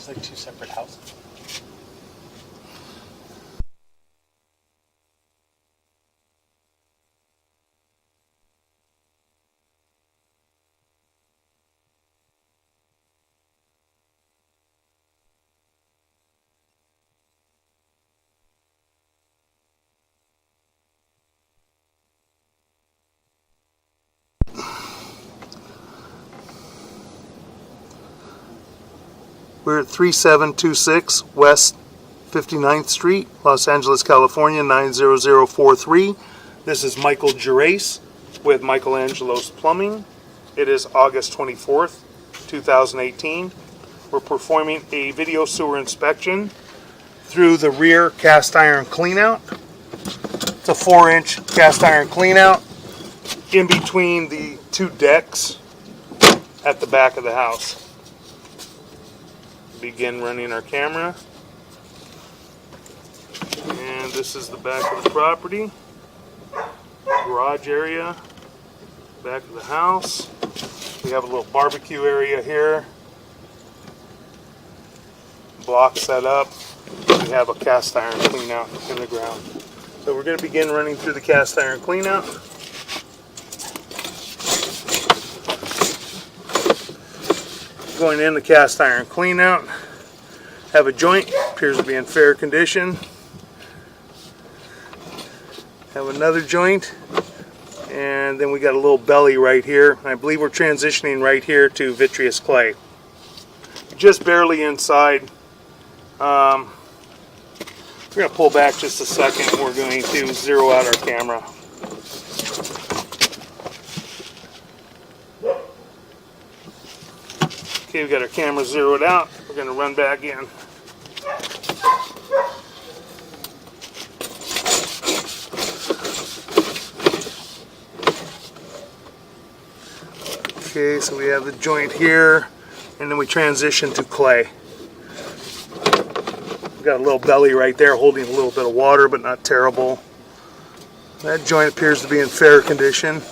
like two separate houses. We're at 3726 West 59th Street, Los Angeles, California, 90043. This is Michael Gerace with Michelangelo's Plumbing. It is August 24th, 2018. We're performing a video sewer inspection through the rear cast iron cleanout. It's a 4-inch cast iron cleanout in between the two decks at the back of the house. Begin running our camera, and this is the back of the property, garage area, back of the house. We have a little barbecue area here, block set up. We have a cast iron clean out in the ground. So we're going to begin running through the cast iron clean out. Going in the cast iron clean out, have a joint, appears to be in fair condition. Have another joint, and then we got a little belly right here. I believe we're transitioning right here to vitreous clay. Just barely inside. We're going to pull back just a second and we're going to zero out our camera. Okay, we got our camera zeroed out. We're going to run back in. Okay, so we have the joint here, and then we transition to clay. We've got a little belly right there holding a little bit of water, but not terrible. That joint appears to be in fair condition.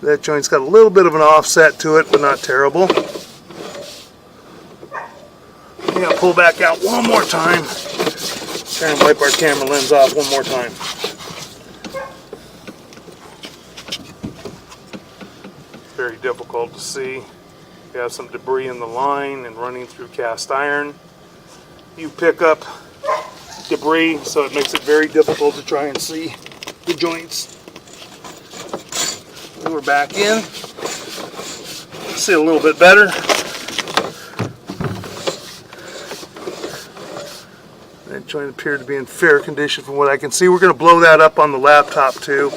That joint's got a little bit of an offset to it, but not terrible. We're going to pull back out one more time. Try and wipe our camera lens off one more time. Very difficult to see. We have some debris in the line and running through cast iron. You pick up debris, so it makes it very difficult to try and see the joints. We're back in. See a little bit better. That joint appeared to be in fair condition from what I can see. We're going to blow that up on the laptop too,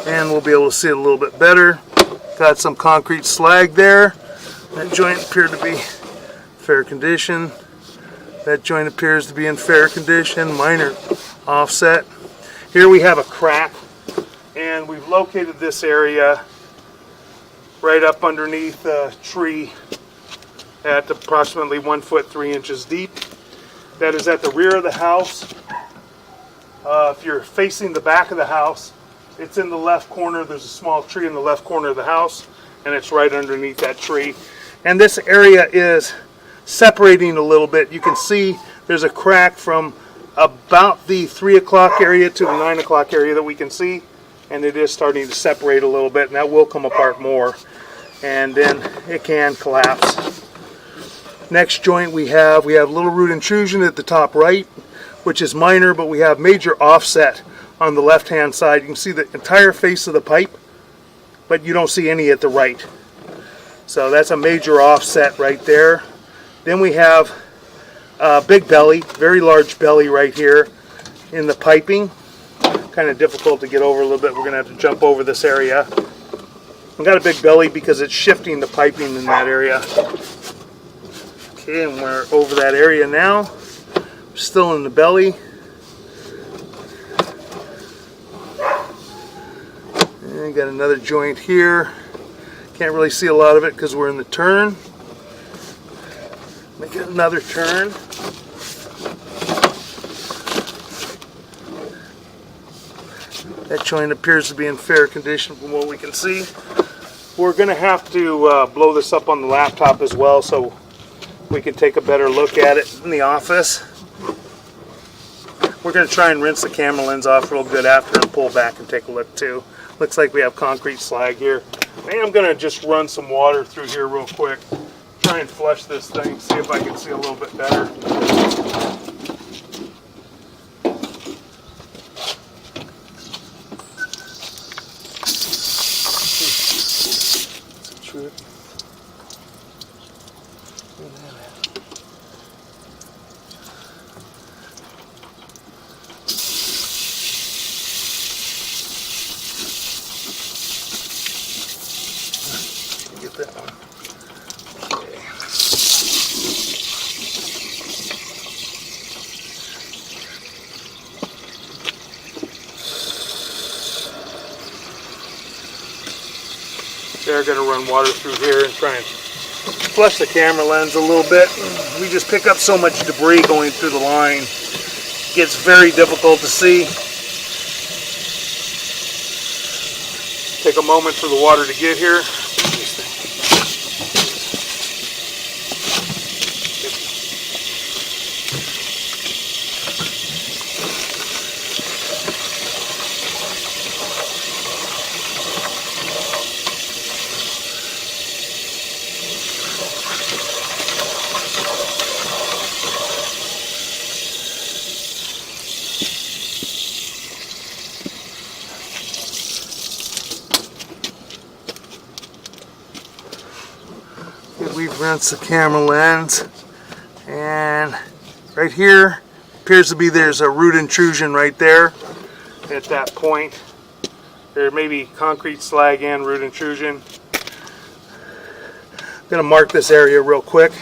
and we'll be able to see it a little bit better. Got some concrete slag there. That joint appeared to be fair condition. That joint appears to be in fair condition, minor offset. Here we have a crack, and we've located this area right up underneath a tree at approximately 1 foot 3 inches deep. That is at the rear of the house. If you're facing the back of the house, it's in the left corner. There's a small tree in the left corner of the house, and it's right underneath that tree. And this area is separating a little bit. You can see there's a crack from about the 3 o'clock area to the 9 o'clock area that we can see, and it is starting to separate a little bit, and that will come apart more, and then it can collapse. Next joint we have little root intrusion at the top right, which is minor, but we have major offset on the left hand side. You can see the entire face of the pipe, but you don't see any at the right. So that's a major offset right there. Then we have a big belly, very large belly right here in the piping. Kind of difficult to get over a little bit. We're going to have to jump over this area. We've got a big belly because it's shifting the piping in that area. Okay, and we're over that area now. We're still in the belly. And got another joint here. Can't really see a lot of it because we're in the turn. Make it another turn. That joint appears to be in fair condition from what we can see. We're going to have to blow this up on the laptop as well so we can take a better look at it in the office. We're going to try and rinse the camera lens off real good after and pull back and take a look too. Looks like we have concrete slag here. And I'm going to just run some water through here real quick. Try and flush this thing, see if I can see a little bit better. Get that one. Okay. They're going to run water through here and try and flush the camera lens a little bit. We just pick up so much debris going through the line. It gets very difficult to see. Take a moment for the water to get here. We've rinsed the camera lens, and right here appears to be there's a root intrusion right there at that point. There may be concrete slag and root intrusion. I'm going to mark this area real quick.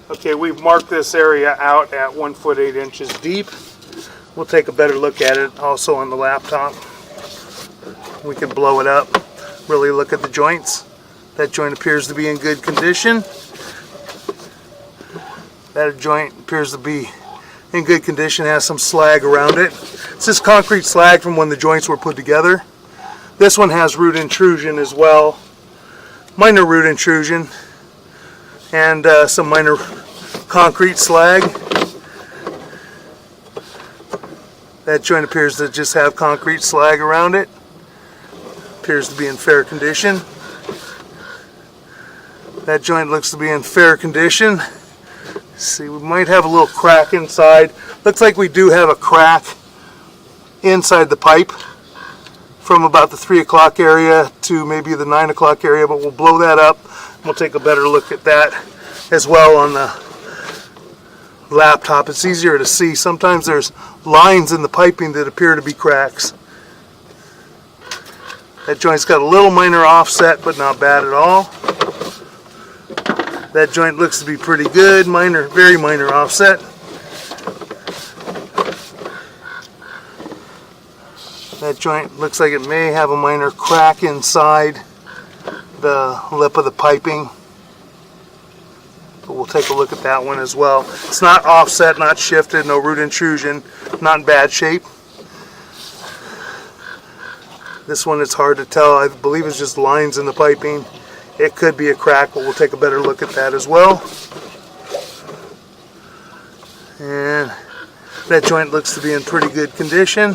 Okay, we've marked this area out at 1 foot 8 inches deep. We'll take a better look at it also on the laptop. We can blow it up, really look at the joints. That joint appears to be in good condition. That joint appears to be in good condition, has some slag around it. This is concrete slag from when the joints were put together. This one has root intrusion as well, minor root intrusion, and some minor concrete slag. That joint appears to just have concrete slag around it. Appears to be in fair condition. That joint looks to be in fair condition. See, we might have a little crack inside. Looks like we do have a crack inside the pipe from about the 3 o'clock area to maybe the 9 o'clock area, but we'll blow that up. We'll take a better look at that as well on the laptop. It's easier to see. Sometimes there's lines in the piping that appear to be cracks. That joint's got a little minor offset, but not bad at all. That joint looks to be pretty good. Minor, very minor offset. That joint looks like it may have a minor crack inside the lip of the piping. but we'll take a look at that one as well. It's not offset, not shifted, no root intrusion, not in bad shape. This one, it's hard to tell. I believe it's just lines in the piping. It could be a crack, but we'll take a better look at that as well. And that joint looks to be in pretty good condition.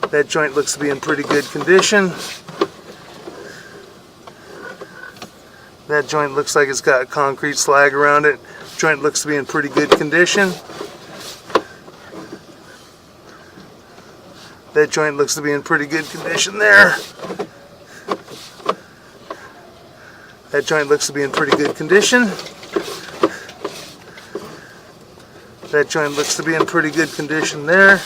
That joint looks to be in pretty good condition. That joint looks like it's got concrete slag around it. Joint looks to be in pretty good condition. That joint looks to be in pretty good condition there. That joint looks to be in pretty good condition. That joint looks to be in pretty good condition there.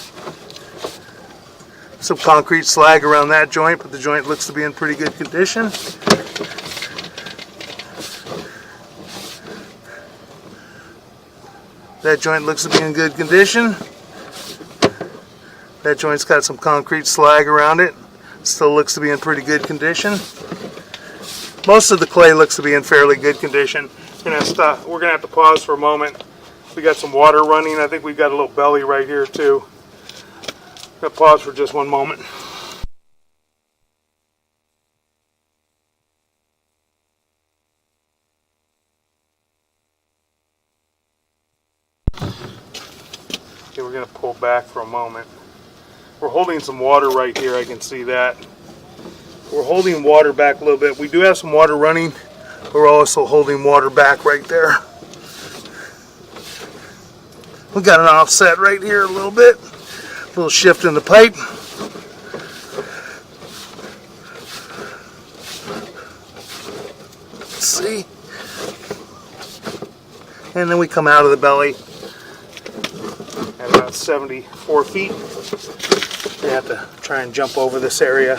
Some concrete slag around that joint, but the joint looks to be in pretty good condition. That joint looks to be in good condition. That joint's got some concrete slag around it. Still looks to be in pretty good condition. Most of the clay looks to be in fairly good condition. We're gonna have to pause for a moment. We got some water running. I think we've got a little belly right here too. I'm gonna pause for just one moment. Okay, we're gonna pull back for a moment. We're holding some water right here, I can see that. We're holding water back a little bit. We do have some water running, but we're also holding water back right there. We got an offset right here a little bit. A little shift in the pipe. Let's see. And then we come out of the belly at about 74 feet. We have to try and jump over this area.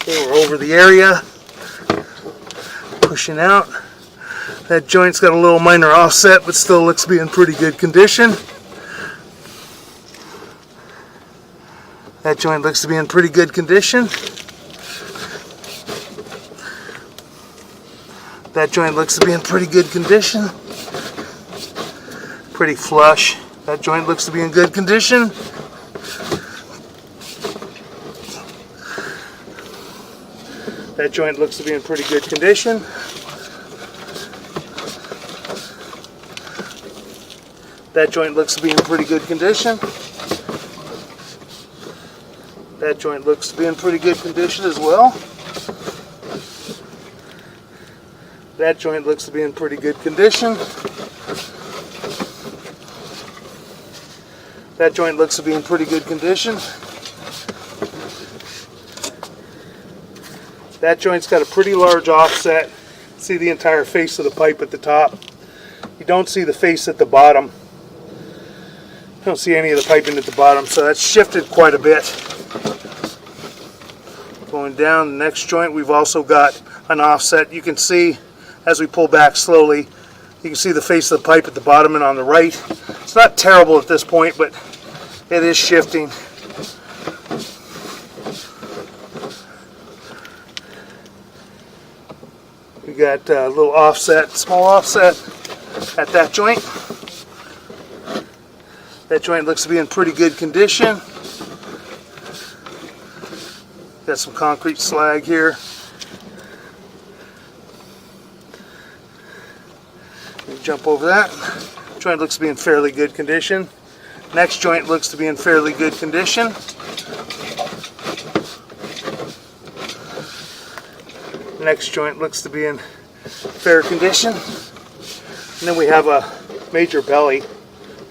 Okay, we're over the area. Pushing out. That joint's got a little minor offset, but still looks to be in pretty good condition. That joint looks to be in pretty good condition. That joint looks to be in pretty good condition. Pretty flush. That joint looks to be in good condition. That joint looks to be in pretty good condition. That joint looks to be in pretty good condition. That joint looks to be in pretty good condition as well. That joint looks to be in pretty good condition. That joint looks to be in pretty good condition. That joint's got a pretty large offset. See the entire face of the pipe at the top. You don't see the face at the bottom. You don't see any of the piping at the bottom, so that's shifted quite a bit. Going down the next joint, we've also got an offset. You can see as we pull back slowly, you can see the face of the pipe at the bottom and on the right. It's not terrible at this point, but it is shifting. We got a little offset, small offset at that joint. That joint looks to be in pretty good condition. Got some concrete slag here. Jump over that. Joint looks to be in fairly good condition. Next joint looks to be in fairly good condition. Next joint looks to be in fair condition. And then we have a major belly.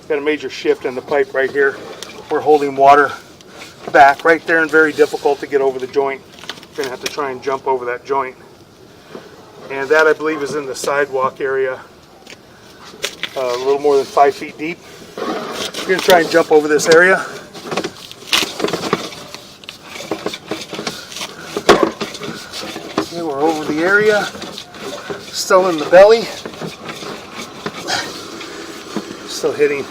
Got a major shift in the pipe right here. We're holding water back right there and very difficult to get over the joint. We're going to have to try and jump over that joint. And that, I believe, is in the sidewalk area. A little more than 5 feet deep. We're going to try and jump over this area. Okay, we're over the area. Still in the belly. Still hitting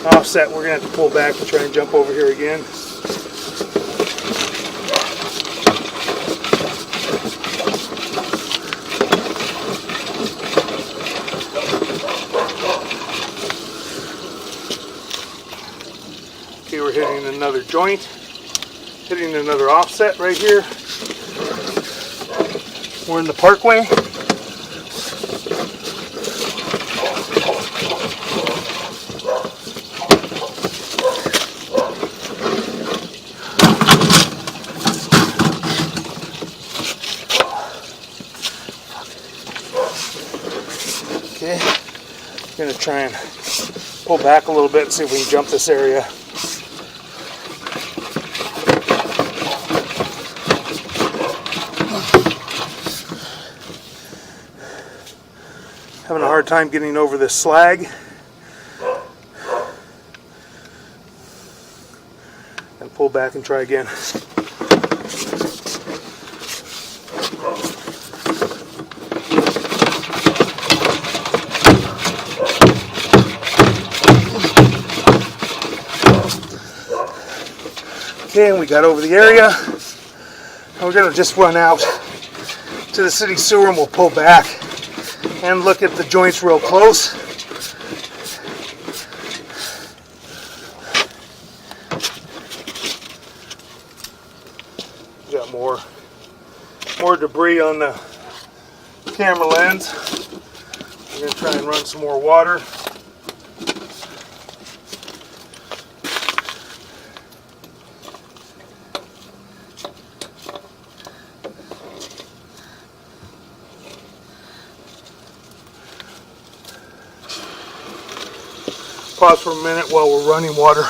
offset. We're going to have to pull back and try and jump over here again. finding another joint, hitting another offset right here. We're in the parkway. Okay, I'm going to try and pull back a little bit and see if we can jump this area. Having a hard time getting over this slag. And pull back and try again. Okay, and we got over the area. And we're going to just run out to the city sewer and we'll pull back and look at the joints real close. Got more debris on the camera lens. I'm going to try and run some more water. Pause for a minute while we're running water.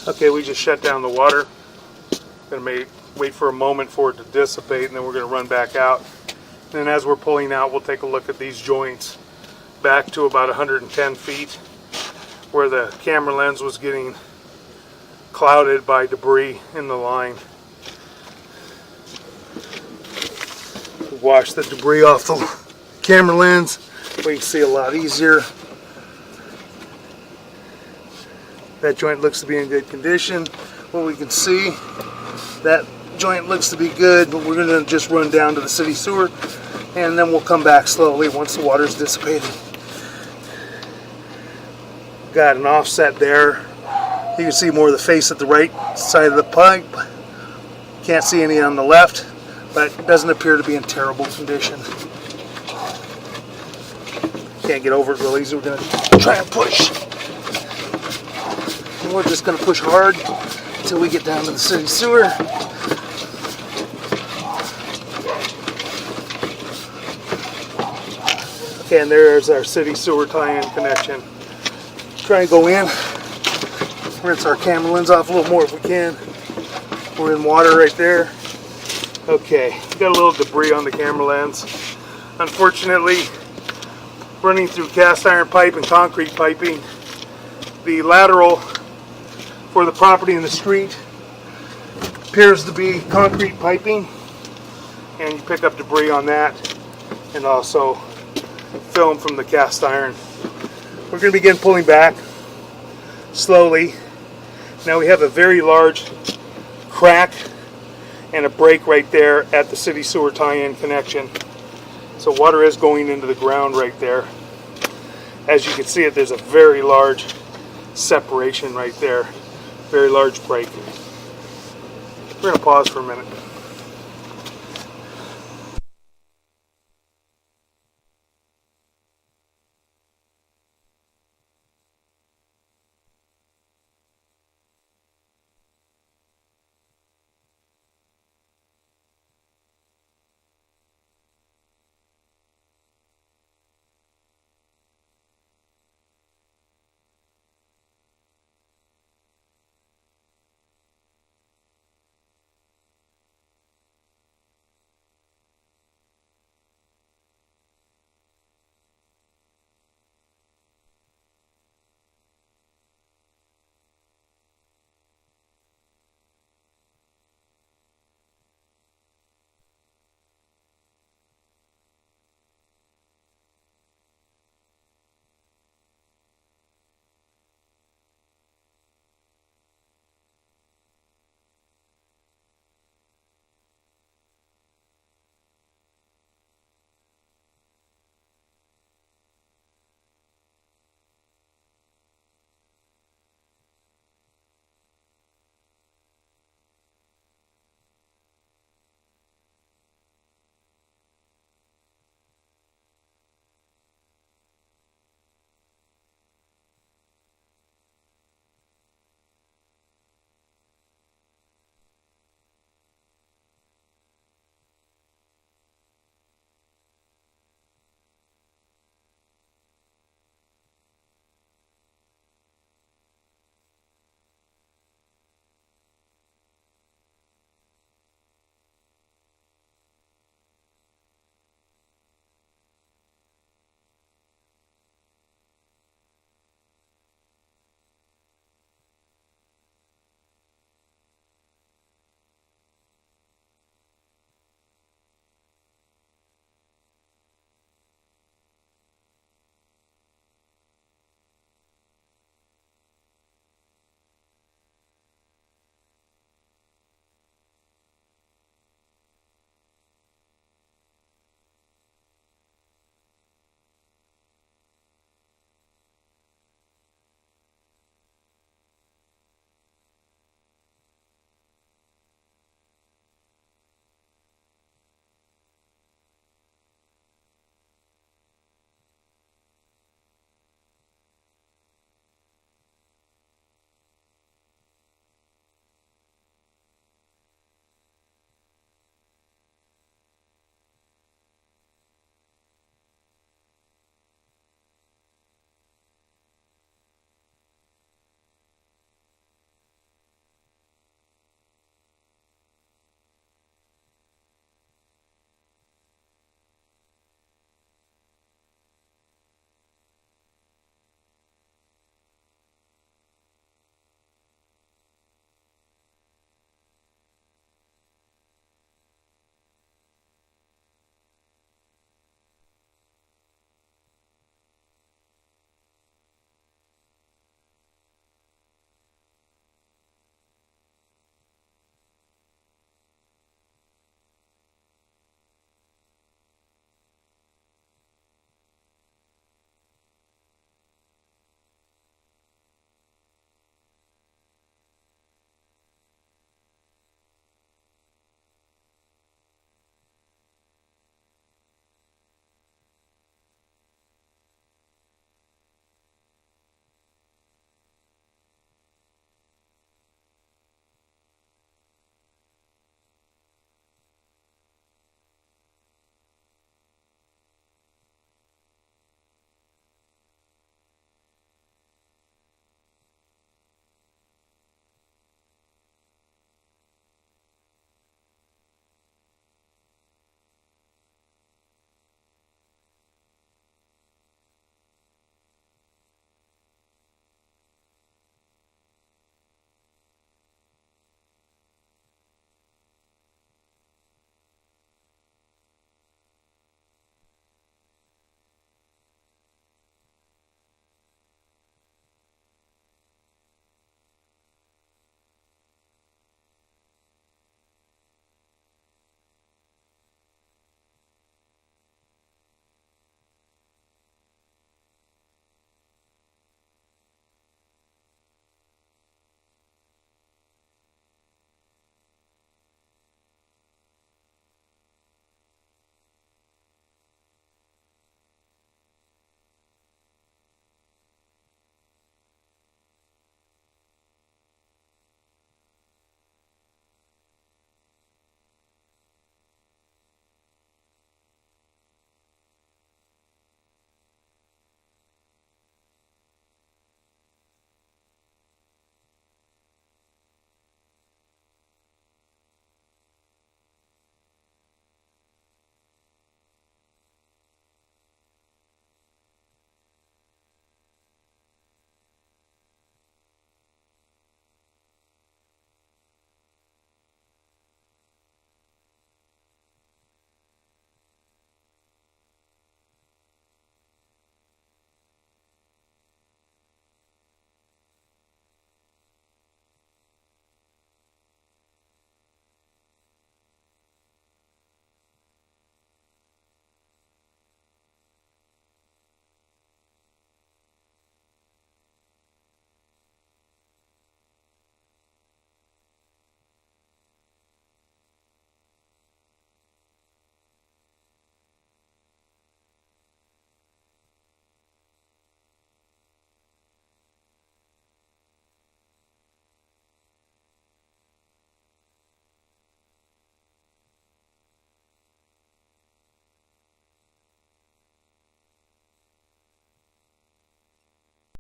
Okay, we just shut down the water. Gonna wait for a moment for it to dissipate, and then we're gonna run back out. And as we're pulling out, we'll take a look at these joints back to about 110 feet where the camera lens was getting clouded by debris in the line. Wash the debris off the camera lens. We can see a lot easier. That joint looks to be in good condition. What we can see, that joint looks to be good, but we're going to just run down to the city sewer and then we'll come back slowly once the water's dissipated. Got an offset there. You can see more of the face at the right side of the pipe. Can't see any on the left, but it doesn't appear to be in terrible condition. Can't get over it real easy. We're going to try and push. And we're just going to push hard until we get down to the city sewer. Okay, and there's our city sewer tie-in connection. Try and go in. Rinse our camera lens off a little more if we can. We're in water right there. Okay, got a little debris on the camera lens. Unfortunately, running through cast iron pipe and concrete piping, the lateral for the property in the street appears to be concrete piping, and you pick up debris on that and also film from the cast iron. We're going to begin pulling back slowly. Now we have a very large crack and a break right there at the city sewer tie-in connection. So water is going into the ground right there. As you can see there's a very large separation right there. Very large break. We're going to pause for a minute.